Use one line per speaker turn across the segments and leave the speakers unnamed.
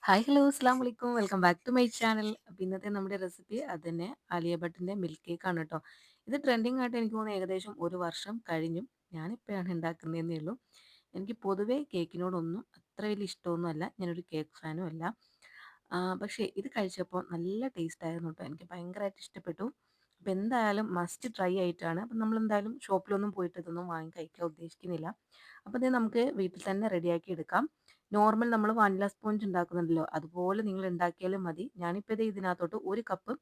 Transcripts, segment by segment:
Hi hello അസ്സാം വലൈക്കും welcome back to my channel. അപ്പോൾ ഇന്നത്തെ നമ്മുടെ റെസിപ്പി അത് തന്നെ ആലിയ ഭട്ടിൻ്റെ മിൽക്ക് കേക്കാണ് കേട്ടോ. ഇത് ട്രെൻഡിങ് ആയിട്ട് എനിക്ക് തോന്നുന്നു ഏകദേശം ഒരു വർഷം കഴിഞ്ഞു. ഞാനിപ്പോഴാണ് ഉണ്ടാക്കുന്നതെന്നേ ഉള്ളൂ. എനിക്ക് പൊതുവേ കേക്കിനോടൊന്നും അത്ര വലിയ ഇഷ്ടമൊന്നും അല്ല, ഞാനൊരു കേക്ക് ഫാനും അല്ല. പക്ഷേ ഇത് കഴിച്ചപ്പോൾ നല്ല ടേസ്റ്റ് ആയിരുന്നു കേട്ടോ, എനിക്ക് ഭയങ്കരമായിട്ട് ഇഷ്ടപ്പെട്ടു. അപ്പോൾ എന്തായാലും മസ്റ്റ് ട്രൈ ആയിട്ടാണ്. അപ്പം നമ്മളെന്തായാലും ഷോപ്പിലൊന്നും പോയിട്ട് ഇതൊന്നും വാങ്ങി കഴിക്കാൻ ഉദ്ദേശിക്കുന്നില്ല. അപ്പോൾ ഇത് നമുക്ക് വീട്ടിൽ തന്നെ റെഡിയാക്കി എടുക്കാം. നോർമൽ നമ്മൾ വാനില സ്പോഞ്ച് ഉണ്ടാക്കുന്നുണ്ടല്ലോ, അതുപോലെ നിങ്ങൾ ഉണ്ടാക്കിയാലും മതി. ഞാനിപ്പോൾ ഇത് ഇതിനകത്തോട്ട് ഒരു കപ്പ്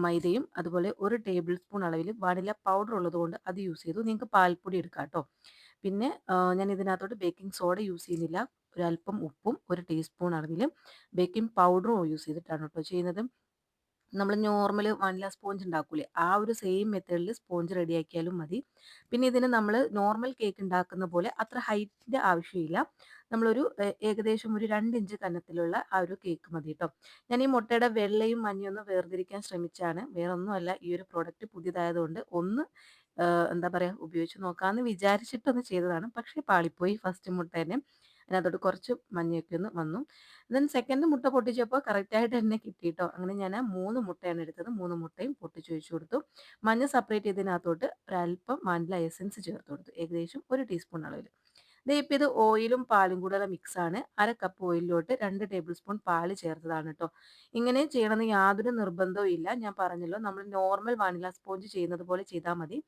മൈദയും അതുപോലെ ഒരു ടേബിൾ സ്പൂൺ അളവിൽ വാനില പൗഡർ ഉള്ളതുകൊണ്ട് അത് യൂസ് ചെയ്തു. നിങ്ങൾക്ക് പാൽപ്പൊടി എടുക്കാം കേട്ടോ. പിന്നെ ഞാൻ ഇതിനകത്തോട്ട് ബേക്കിംഗ് സോഡ യൂസ് ചെയ്യുന്നില്ല. ഒരല്പം ഉപ്പും ഒരു ടീസ്പൂൺ അളവിൽ ബേക്കിംഗ് പൗഡറും യൂസ് ചെയ്തിട്ടാണ് കേട്ടോ ചെയ്യുന്നത്. നമ്മൾ നോർമൽ വാനില സ്പോഞ്ച് ഉണ്ടാക്കൂലേ, ആ ഒരു സെയിം മെത്തേഡിൽ സ്പോഞ്ച് റെഡിയാക്കിയാലും മതി. പിന്നെ ഇതിന് നമ്മൾ നോർമൽ കേക്ക് ഉണ്ടാക്കുന്ന പോലെ അത്ര ഹൈറ്റിൻ്റെ ആവശ്യമില്ല. നമ്മളൊരു ഏകദേശം ഒരു 2 ഇഞ്ച് കനത്തിലുള്ള ആ ഒരു കേക്ക് മതി കേട്ടോ. ഞാൻ ഈ മുട്ടയുടെ വെള്ളയും മഞ്ഞയും ഒന്ന് വേർതിരിക്കാൻ ശ്രമിച്ചാണ്. വേറെ ഒന്നുമല്ല, ഈ ഒരു പ്രോഡക്റ്റ് പുതിയതായതുകൊണ്ട് ഒന്ന് എന്താ പറയുക, ഉപയോഗിച്ച് നോക്കാമെന്ന് വിചാരിച്ചിട്ടൊന്ന് ചെയ്തതാണ്. പക്ഷേ പാളിപ്പോയി ഫസ്റ്റ് മുട്ട തന്നെ. അതിനകത്തോട്ട് കുറച്ച് മഞ്ഞയൊക്കെ ഒന്ന് വന്നു. ദെൻ സെക്കൻഡ് മുട്ട പൊട്ടിച്ചപ്പോൾ കറക്റ്റായിട്ട് തന്നെ കിട്ടി കേട്ടോ. അങ്ങനെ ഞാൻ 3 മുട്ടയാണ് എടുത്തത്. 3 മുട്ടയും പൊട്ടിച്ച് ഒഴിച്ചു കൊടുത്തു. മഞ്ഞ സെപ്പറേറ്റ് ചെയ്തതിനകത്തോട്ട് ഒരല്പം വാനില എസൻസ് ചേർത്ത് കൊടുത്തു, ഏകദേശം 1 ടീസ്പൂൺ അളവിൽ. ദേ ഇപ്പം ഇത് ഓയിലും പാലും കൂടെയുള്ള മിക്സാണ്. 1/2 കപ്പ് ഓയിലിലോട്ട് 2 ടേബിൾ സ്പൂൺ പാല് ചേർത്തതാണ് കേട്ടോ. ഇങ്ങനെ ചെയ്യണമെന്ന് യാതൊരു നിർബന്ധവും ഇല്ല. ഞാൻ പറഞ്ഞല്ലോ, നമ്മൾ നോർമൽ വാനില സ്പോഞ്ച് ചെയ്യുന്നത് പോലെ ചെയ്താൽ മതി.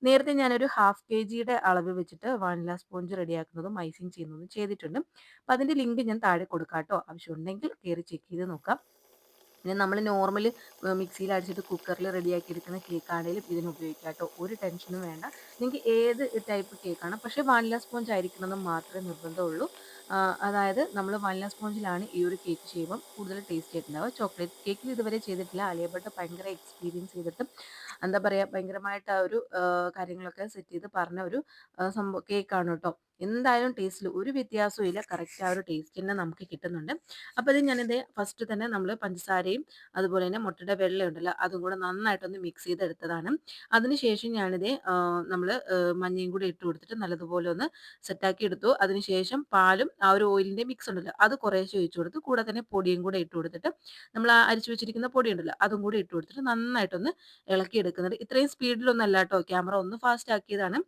നേരത്തെ ഞാനൊരു ഹാഫ് കെ ജിയുടെ അളവ് വെച്ചിട്ട് വാനില സ്പോഞ്ച് റെഡിയാക്കുന്നതും ഐസിങ് ചെയ്യുന്നതും ചെയ്തിട്ടുണ്ട്. അപ്പം അതിൻ്റെ ലിങ്ക് ഞാൻ താഴെ കൊടുക്കാം കേട്ടോ. ആവശ്യമുണ്ടെങ്കിൽ കയറി ചെക്ക് ചെയ്ത് നോക്കാം. പിന്നെ നമ്മൾ നോർമൽ മിക്സിയിൽ അടിച്ചിട്ട് കുക്കറിൽ റെഡിയാക്കി എടുക്കുന്ന കേക്കാണെങ്കിലും ഇതിന് ഉപയോഗിക്കാം കേട്ടോ. ഒരു ടെൻഷനും വേണ്ട. നിങ്ങൾക്ക് ഏത് ടൈപ്പ് കേക്കാണ്, പക്ഷേ വാനില സ്പോഞ്ച് ആയിരിക്കണമെന്ന് മാത്രമേ നിർബന്ധമുള്ളൂ. അതായത് നമ്മൾ വാനില സ്പോഞ്ചിലാണ് ഈ ഒരു കേക്ക് ചെയ്യുമ്പം കൂടുതൽ ടേസ്റ്റ് ആയിട്ടുണ്ടാവുക. ചോക്ലേറ്റ് കേക്കിൽ ഇതുവരെ ചെയ്തിട്ടില്ല. ആലിയ ഭട്ട് ഭയങ്കര എക്സ്പീരിയൻസ് ചെയ്തിട്ട് എന്താ പറയുക, ഭയങ്കരമായിട്ട് ആ ഒരു കാര്യങ്ങളൊക്കെ സെറ്റ് ചെയ്ത് പറഞ്ഞ ഒരു സംഭവം കേക്കാണ് കേട്ടോ. എന്തായാലും ടേസ്റ്റിൽ ഒരു വ്യത്യാസവും ഇല്ല. കറക്റ്റ് ആ ഒരു ടേസ്റ്റ് തന്നെ നമുക്ക് കിട്ടുന്നുണ്ട്. അപ്പോൾ ഇത് ഞാനിത് ഫസ്റ്റ് തന്നെ നമ്മൾ പഞ്ചസാരയും അതുപോലെ തന്നെ മുട്ടയുടെ വെള്ള ഉണ്ടല്ലോ, അതും കൂടെ നന്നായിട്ടൊന്ന് മിക്സ് ചെയ്തെടുത്തതാണ്. അതിനുശേഷം ഞാനിത് നമ്മൾ മഞ്ഞയും കൂടി ഇട്ട് കൊടുത്തിട്ട് നല്ലതുപോലെ ഒന്ന് സെറ്റാക്കി എടുത്തു. അതിനുശേഷം പാലും ആ ഒരു ഓയിലിൻ്റെ മിക്സ് ഉണ്ടല്ലോ, അത് കുറേശ്ശെ ഒഴിച്ചു കൊടുത്തു. കൂടെ തന്നെ പൊടിയും കൂടെ ഇട്ട് കൊടുത്തിട്ട് നമ്മൾ ആ അരിച്ചു വെച്ചിരിക്കുന്ന പൊടി ഉണ്ടല്ലോ, അതും കൂടി ഇട്ട് കൊടുത്തിട്ട് നന്നായിട്ടൊന്ന് ഇളക്കി എടുക്കുന്നുണ്ട്. ഇത്രയും സ്പീഡിലൊന്നും അല്ല കേട്ടോ, ക്യാമറ ഒന്ന് ഫാസ്റ്റ് ആക്കിയതാണ്.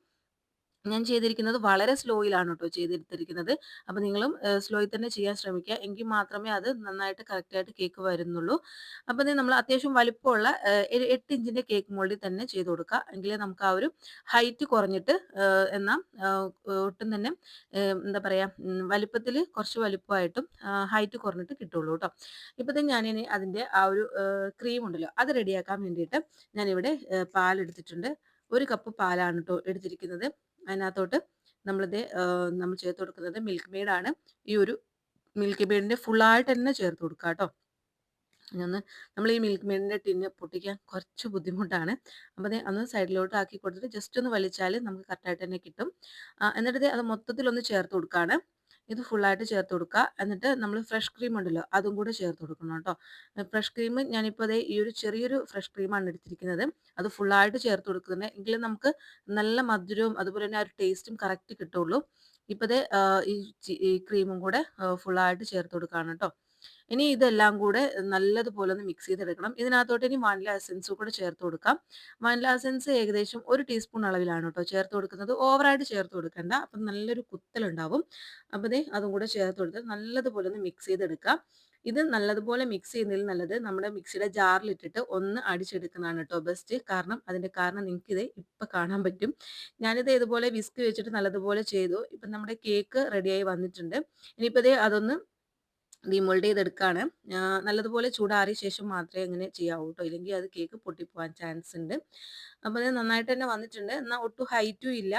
ഞാൻ ചെയ്തിരിക്കുന്നത് വളരെ സ്ലോയിലാണ് കേട്ടോ ചെയ്തെടുത്തിരിക്കുന്നത്. അപ്പോൾ നിങ്ങളും സ്ലോയിൽ തന്നെ ചെയ്യാൻ ശ്രമിക്കുക. എങ്കിൽ മാത്രമേ അത് നന്നായിട്ട് കറക്റ്റായിട്ട് കേക്ക് വരുന്നുള്ളൂ. അപ്പോൾ ഇത് നമ്മൾ അത്യാവശ്യം വലിപ്പമുള്ള ഒരു 8 ഇഞ്ചിൻ്റെ കേക്ക് മോൾഡിൽ തന്നെ ചെയ്ത് കൊടുക്കുക. എങ്കിലേ നമുക്ക് ആ ഒരു ഹൈറ്റ് കുറഞ്ഞിട്ട് എന്നാൽ ഒട്ടും തന്നെ എന്താ പറയുക, വലിപ്പത്തിൽ കുറച്ച് വലിപ്പമായിട്ടും ഹൈറ്റ് കുറഞ്ഞിട്ട് കിട്ടുള്ളൂ കേട്ടോ. ഇപ്പോഴത്തെ ഞാനിനി അതിൻ്റെ ആ ഒരു ക്രീം ഉണ്ടല്ലോ, അത് റെഡിയാക്കാൻ വേണ്ടിയിട്ട് ഞാനിവിടെ പാലെടുത്തിട്ടുണ്ട്. 1 കപ്പ് പാലാണ് കേട്ടോ എടുത്തിരിക്കുന്നത്. അതിനകത്തോട്ട് നമ്മൾ ചേർത്ത് കൊടുക്കുന്നത് മിൽക്ക് മെയ്ഡാണ്. ഈ ഒരു മിൽക്ക് മെയ്ഡിൻ്റെ ഫുള്ളായിട്ട് തന്നെ ചേർത്ത് കൊടുക്കുക കേട്ടോ. നമ്മൾ ഈ മിൽക്ക് മെയ്ഡിൻ്റെ ടിന്ന് പൊട്ടിക്കാൻ കുറച്ച് ബുദ്ധിമുട്ടാണ്. അപ്പോൾ ദേ ഒന്ന് സൈഡിലോട്ട് ആക്കി കൊടുത്തിട്ട് ജസ്റ്റ് ഒന്ന് വലിച്ചാൽ നമുക്ക് കറക്റ്റായിട്ട് തന്നെ കിട്ടും. എന്നിട്ട് ദേ അത് മൊത്തത്തിലൊന്ന് ചേർത്ത് കൊടുക്കുകയാണ്. ഇത് ഫുള്ളായിട്ട് ചേർത്ത് കൊടുക്കുക. എന്നിട്ട് നമ്മൾ ഫ്രഷ് ക്രീം ഉണ്ടല്ലോ, അതും കൂടെ ചേർത്ത് കൊടുക്കണം കേട്ടോ. ഫ്രഷ് ക്രീം ഞാനിപ്പോൾ ദേ ഈ ഒരു ചെറിയൊരു ഫ്രഷ് ക്രീമാണ് എടുത്തിരിക്കുന്നത്. അത് ഫുള്ളായിട്ട് ചേർത്ത് കൊടുക്കുന്നത്, എങ്കിലും നമുക്ക് നല്ല മധുരവും അതുപോലെ തന്നെ ആ ഒരു ടേസ്റ്റും കറക്റ്റ് കിട്ടുള്ളൂ. ഇപ്പോൾ ദേ ഈ ക്രീമും കൂടെ ഫുള്ളായിട്ട് ചേർത്ത് കൊടുക്കുകയാണ് കേട്ടോ. ഇനി ഇതെല്ലാം കൂടെ നല്ലതുപോലെ ഒന്ന് മിക്സ് ചെയ്തെടുക്കണം. ഇതിനകത്തോട്ട് ഇനി വാനില എസൻസ് കൂടെ ചേർത്ത് കൊടുക്കാം. വാനില എസൻസ് ഏകദേശം 1 ടീസ്പൂൺ അളവിലാണ് കേട്ടോ ചേർത്ത് കൊടുക്കുന്നത്. ഓവറായിട്ട് ചേർത്ത് കൊടുക്കണ്ട. അപ്പം നല്ലൊരു കുത്തലുണ്ടാവും. അപ്പോൾ ദേ അതും കൂടെ ചേർത്ത് കൊടുത്ത് നല്ലതുപോലെ ഒന്ന് മിക്സ് ചെയ്തെടുക്കാം. ഇത് നല്ലതുപോലെ മിക്സ് ചെയ്യുന്നതിൽ നല്ലത് നമ്മുടെ മിക്സിയുടെ ജാറിലിട്ടിട്ട് ഒന്ന് അടിച്ചെടുക്കുന്നതാണ് കേട്ടോ ബെസ്റ്റ്. അതിൻ്റെ കാരണം നിങ്ങൾക്കിത് ഇപ്പം കാണാൻ പറ്റും. ഞാനിത് ഇതുപോലെ വിസ്ക് വെച്ചിട്ട് നല്ലതുപോലെ ചെയ്തു. ഇപ്പം നമ്മുടെ കേക്ക് റെഡിയായി വന്നിട്ടുണ്ട്. ഇനിയിപ്പോൾ ദേ അതൊന്ന് ഡീമോൾഡ് ചെയ്തെടുക്കുകയാണ്. നല്ലതുപോലെ ചൂടാറിയ ശേഷം മാത്രമേ അങ്ങനെ ചെയ്യാവൂ കേട്ടോ, ഇല്ലെങ്കിൽ അത് കേക്ക് പൊട്ടിപ്പോവാൻ ചാൻസ് ഉണ്ട്. അപ്പോൾ അത് നന്നായിട്ട് തന്നെ വന്നിട്ടുണ്ട്. എന്നാൽ ഒട്ടും ഹൈറ്റും ഇല്ല.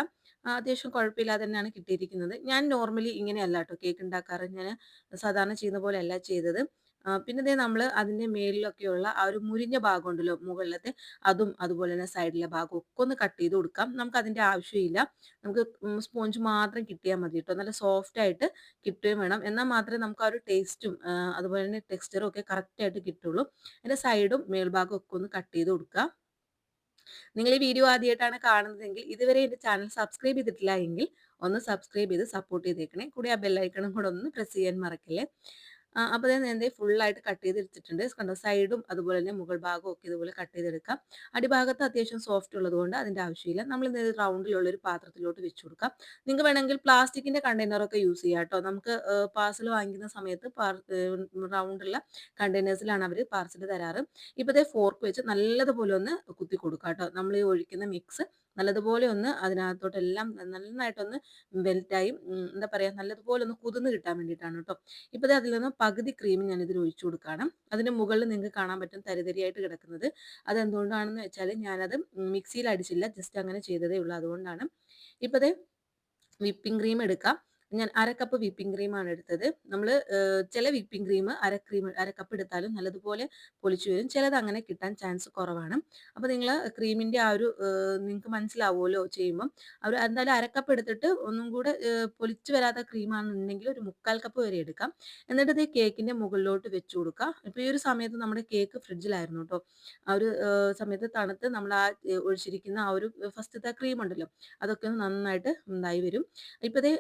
അത്യാവശ്യം കുഴപ്പമില്ലാതെ തന്നെയാണ് കിട്ടിയിരിക്കുന്നത്. ഞാൻ നോർമലി ഇങ്ങനെയല്ല കേട്ടോ കേക്ക് ഉണ്ടാക്കാറ്. ഞാൻ സാധാരണ ചെയ്യുന്ന പോലെയല്ല ചെയ്തത്. പിന്നെ ദേ നമ്മൾ അതിൻ്റെ മേളിലൊക്കെയുള്ള ആ ഒരു മുരിഞ്ഞ ഭാഗം ഉണ്ടല്ലോ മുകളിലത്തെ, അതും അതുപോലെ തന്നെ സൈഡിലെ ഭാഗവും ഒക്കെ ഒന്ന് കട്ട് ചെയ്ത് കൊടുക്കാം. നമുക്ക് അതിൻ്റെ ആവശ്യമില്ല. നമുക്ക് സ്പോഞ്ച് മാത്രം കിട്ടിയാൽ മതി കേട്ടോ. നല്ല സോഫ്റ്റ് ആയിട്ട് കിട്ടുകയും വേണം. എന്നാൽ മാത്രമേ നമുക്ക് ആ ഒരു ടേസ്റ്റും അതുപോലെ തന്നെ ടെക്സ്ചറും ഒക്കെ കറക്റ്റായിട്ട് കിട്ടുള്ളൂ. അതിൻ്റെ സൈഡും മേൽഭാഗവും ഒക്കെ ഒന്ന് കട്ട് ചെയ്ത് കൊടുക്കുക. നിങ്ങൾ ഈ വീഡിയോ ആദ്യമായിട്ടാണ് കാണുന്നതെങ്കിൽ ഇതുവരെ എൻ്റെ ചാനൽ സബ്സ്ക്രൈബ് ചെയ്തിട്ടില്ല എങ്കിൽ ഒന്ന് സബ്സ്ക്രൈബ് ചെയ്ത് സപ്പോർട്ട് ചെയ്തേക്കണേ. കൂടി ആ ബെല്ലൈക്കണും കൂടെ ഒന്ന് പ്രസ് ചെയ്യാൻ മറക്കല്ലേ. അപ്പോൾ ദേ ഞാൻ ദേ ഫുള്ളായിട്ട് കട്ട് ചെയ്തെടുത്തിട്ടുണ്ട്. കണ്ടോ സൈഡും അതുപോലെ തന്നെ മുകൾ ഭാഗവും ഒക്കെ ഇതുപോലെ കട്ട് ചെയ്തെടുക്കാം. അടിഭാഗത്ത് അത്യാവശ്യം സോഫ്റ്റ് ഉള്ളതുകൊണ്ട് അതിൻ്റെ ആവശ്യമില്ല. നമ്മളിത് റൗണ്ടിലുള്ള ഒരു പാത്രത്തിലോട്ട് വെച്ച് കൊടുക്കാം. നിങ്ങൾക്ക് വേണമെങ്കിൽ പ്ലാസ്റ്റിക്കിൻ്റെ കണ്ടെയ്നറൊക്കെ യൂസ് ചെയ്യാം ട്ടോ. നമുക്ക് പാർസൽ വാങ്ങിക്കുന്ന സമയത്ത് റൗണ്ടുള്ള കണ്ടെയ്നേഴ്സിലാണ് അവർ പാർസൽ തരാറ്. ഇപ്പോൾ ദേ ഫോർക്ക് വെച്ച് നല്ലതുപോലെ ഒന്ന് കുത്തി കൊടുക്കാം ട്ടോ. നമ്മൾ ഈ ഒഴിക്കുന്ന മിക്സ് നല്ലതുപോലെ ഒന്ന് അതിനകത്തോട്ടെല്ലാം നന്നായിട്ടൊന്ന് വെൽറ്റായി എന്താ പറയുക നല്ലതുപോലെ ഒന്ന് കുതിർന്ന് കിട്ടാൻ വേണ്ടിയിട്ടാണ് ട്ടോ. ഇപ്പോൾ ദേ അതിൽ നിന്ന് പകുതി ക്രീം ഞാനിതിൽ ഒഴിച്ചു കൊടുക്കുകയാണ്. അതിൻ്റെ മുകളിൽ നിങ്ങൾക്ക് കാണാൻ പറ്റും തരിതരിയായിട്ട് കിടക്കുന്നത്. അതെന്തുകൊണ്ടാണെന്ന് വെച്ചാൽ ഞാനത് മിക്സിയിൽ അടിച്ചില്ല. ജസ്റ്റ് അങ്ങനെ ചെയ്തതേ ഉള്ളൂ. അതുകൊണ്ടാണ്. ഇപ്പോൾ ദേ വിപ്പിംഗ് ക്രീം എടുക്കാം. ഞാൻ 1/2 കപ്പ് വിപ്പിംഗ് ക്രീമാണ് എടുത്തത്. നമ്മൾ ചില വിപ്പിംഗ് ക്രീം അര കപ്പ് എടുത്താലും നല്ലതുപോലെ പൊളിച്ചു വരും. ചിലത് അങ്ങനെ കിട്ടാൻ ചാൻസ് കുറവാണ്. അപ്പോൾ നിങ്ങൾ ക്രീമിൻ്റെ ആ ഒരു നിങ്ങൾക്ക് മനസ്സിലാവുമല്ലോ ചെയ്യുമ്പം. എന്തായാലും 1/2 കപ്പ് എടുത്തിട്ട് ഒന്നും കൂടെ പൊലിച്ചു വരാത്ത ക്രീമാണെന്നുണ്ടെങ്കിൽ ഒരു 1/4 കപ്പ് വരെ എടുക്കാം. എന്നിട്ട് ഇത് കേക്കിൻ്റെ മുകളിലോട്ട് വെച്ച് കൊടുക്കുക. ഇപ്പോൾ ഈ ഒരു സമയത്ത് നമ്മുടെ കേക്ക് ഫ്രിഡ്ജിലായിരുന്നു ട്ടോ. ആ ഒരു സമയത്ത് തണുത്ത് നമ്മൾ ആ ഒഴിച്ചിരിക്കുന്ന ആ ഒരു ഫസ്റ്റത്തെ ക്രീം ഉണ്ടല്ലോ അതൊക്കെ ഒന്ന് നന്നായിട്ട് ഇതായി വരും. ഇപ്പോൾ ദേ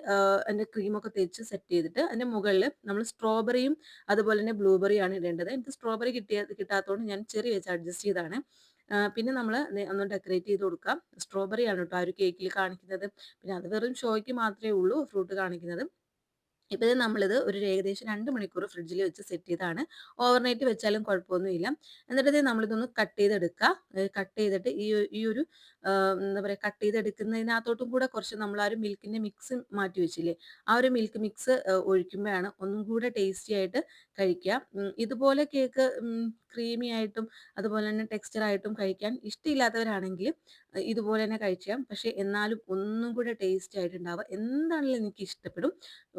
അതിൻ്റെ ക്രീമൊക്കെ തേച്ച് സെറ്റ് ചെയ്തിട്ട് അതിൻ്റെ മുകളിൽ നമ്മൾ സ്ട്രോബെറിയും അതുപോലെ തന്നെ ബ്ലൂബെറിയാണ് ഇടേണ്ടത്. എനിക്ക് സ്ട്രോബെറി കിട്ടാത്തതുകൊണ്ട് ഞാൻ ചെറി വെച്ച് അഡ്ജസ്റ്റ് ചെയ്തതാണ്. പിന്നെ നമ്മൾ ഒന്ന് ഡെക്കറേറ്റ് ചെയ്ത് കൊടുക്കാം. സ്ട്രോബെറി ആണ് കേട്ടോ ആ ഒരു കേക്കിൽ കാണിക്കുന്നത്. പിന്നെ അത് വെറും ഷോയ്ക്ക് മാത്രമേ ഉള്ളൂ ഫ്രൂട്ട് കാണിക്കുന്നത്. ഇപ്പോൾ ഇത് നമ്മളിത് ഒരു ഏകദേശം 2 മണിക്കൂർ ഫ്രിഡ്ജിൽ വെച്ച് സെറ്റ് ചെയ്താണ്. ഓവർനൈറ്റ് വെച്ചാലും കുഴപ്പമൊന്നുമില്ല. എന്നിട്ട് ഇത് നമ്മളിതൊന്ന് കട്ട് ചെയ്തെടുക്കുക. കട്ട് ചെയ്തിട്ട് ഈ ഒരു എന്താ പറയുക കട്ട് ചെയ്തെടുക്കുന്നതിനകത്തോട്ടും കൂടെ കുറച്ച് നമ്മൾ ആ ഒരു മിൽക്കിൻ്റെ മിക്സ് മാറ്റി വെച്ചില്ലേ ആ ഒരു മിൽക്ക് മിക്സ് ഒഴിക്കുമ്പോഴാണ് ഒന്നും കൂടെ ടേസ്റ്റി ആയിട്ട് കഴിക്കുക. ഇതുപോലെ കേക്ക് ക്രീമി ആയിട്ടും അതുപോലെ തന്നെ ടെക്സ്ചർ ആയിട്ടും കഴിക്കാൻ ഇഷ്ടമില്ലാത്തവരാണെങ്കിൽ ഇതുപോലെ തന്നെ കഴിക്കാം. പക്ഷേ എന്നാലും ഒന്നും കൂടെ ടേസ്റ്റി ആയിട്ടുണ്ടാവുക. എന്താണെങ്കിലും എനിക്ക് ഇഷ്ടപ്പെടും.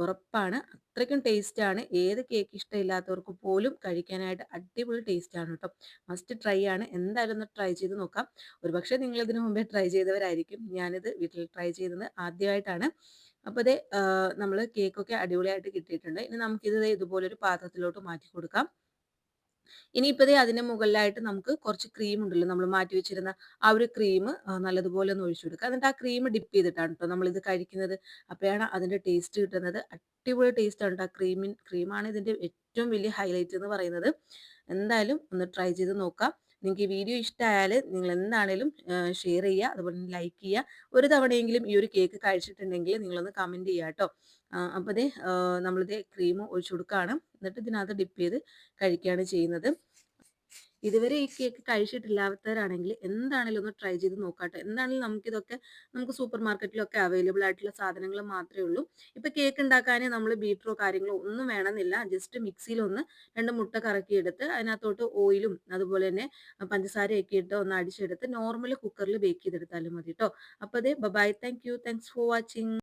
ഉറപ്പാണ്. അത്രയ്ക്കും ടേസ്റ്റാണ്. ഏത് കേക്ക് ഇഷ്ടമില്ലാത്തവർക്ക് പോലും കഴിക്കാനായിട്ട് അടിപൊളി ടേസ്റ്റാണ് കേട്ടോ. മസ്റ്റ് ട്രൈ ആണ്. എന്തായാലും ഒന്ന് ട്രൈ ചെയ്ത് നോക്കാം. ഒരുപക്ഷേ നിങ്ങൾ ഇതിനു മുമ്പേ ട്രൈ ചെയ്തവരായിരിക്കും. ഞാനിത് വീട്ടിൽ ട്രൈ ചെയ്യുന്നത് ആദ്യമായിട്ടാണ്. അപ്പോൾ ദേ നമ്മൾ കേക്കൊക്കെ അടിപൊളിയായിട്ട് കിട്ടിയിട്ടുണ്ട്. ഇനി നമുക്കിത് ദേ ഇതുപോലൊരു പാത്രത്തിലോട്ട് മാറ്റി കൊടുക്കാം. ഇനിയിപ്പോൾ ദേ അതിൻ്റെ മുകളിലായിട്ട് നമുക്ക് കുറച്ച് ക്രീം ഉണ്ടല്ലോ നമ്മൾ മാറ്റി വെച്ചിരുന്ന ആ ഒരു ക്രീം നല്ലതുപോലെ ഒന്ന് ഒഴിച്ചു കൊടുക്കുക. എന്നിട്ട് ആ ക്രീം ഡിപ്പ് ചെയ്തിട്ടാണ് കേട്ടോ നമ്മളിത് കഴിക്കുന്നത്. അപ്പോഴാണ് അതിൻ്റെ ടേസ്റ്റ് കിട്ടുന്നത്. അടിപൊളി ടേസ്റ്റാണ് കേട്ടോ. ക്രീമാണ് ഇതിൻ്റെ ഏറ്റവും വലിയ ഹൈലൈറ്റ് എന്ന് പറയുന്നത്. എന്തായാലും ഒന്ന് ട്രൈ ചെയ്ത് നോക്കാം. നിങ്ങൾക്ക് ഈ വീഡിയോ ഇഷ്ടമായാൽ നിങ്ങൾ എന്താണേലും ഷെയർ ചെയ്യുക. അതുപോലെ തന്നെ ലൈക്ക് ചെയ്യുക. ഒരു തവണയെങ്കിലും ഈ ഒരു കേക്ക് കഴിച്ചിട്ടുണ്ടെങ്കിൽ നിങ്ങളൊന്ന് കമൻറ്റ് ചെയ്യുക കേട്ടോ. അപ്പോൾ ദേ നമ്മളിത് ക്രീം ഒഴിച്ചു കൊടുക്കുകയാണ്. എന്നിട്ട് ഇതിനകത്ത് ഡിപ്പ് ചെയ്ത് കഴിക്കുകയാണ് ചെയ്യുന്നത്. ഇതുവരെ ഈ കേക്ക് കഴിച്ചിട്ടില്ലാത്തവരാണെങ്കിൽ എന്താണേലും ഒന്ന് ട്രൈ ചെയ്ത് നോക്കാട്ടോ. എന്താണെങ്കിലും നമുക്ക് സൂപ്പർ മാർക്കറ്റിലൊക്കെ അവൈലബിൾ ആയിട്ടുള്ള സാധനങ്ങൾ മാത്രമേ ഉള്ളൂ. ഇപ്പൊ കേക്ക് ഉണ്ടാക്കാൻ നമ്മൾ ബീറ്ററോ കാര്യങ്ങളോ ഒന്നും വേണമെന്നില്ല. ജസ്റ്റ് മിക്സിയിൽ ഒന്ന് 2 മുട്ട കറക്കിയെടുത്ത് അതിനകത്തോട്ട് ഓയിലും അതുപോലെ തന്നെ പഞ്ചസാരയൊക്കെ ഇട്ട് ഒന്ന് അടിച്ചെടുത്ത് നോർമൽ കുക്കറിൽ ബേക്ക് ചെയ്തെടുത്താലും മതി കേട്ടോ. അപ്പോൾ അതെ bye thank you thanks for watching.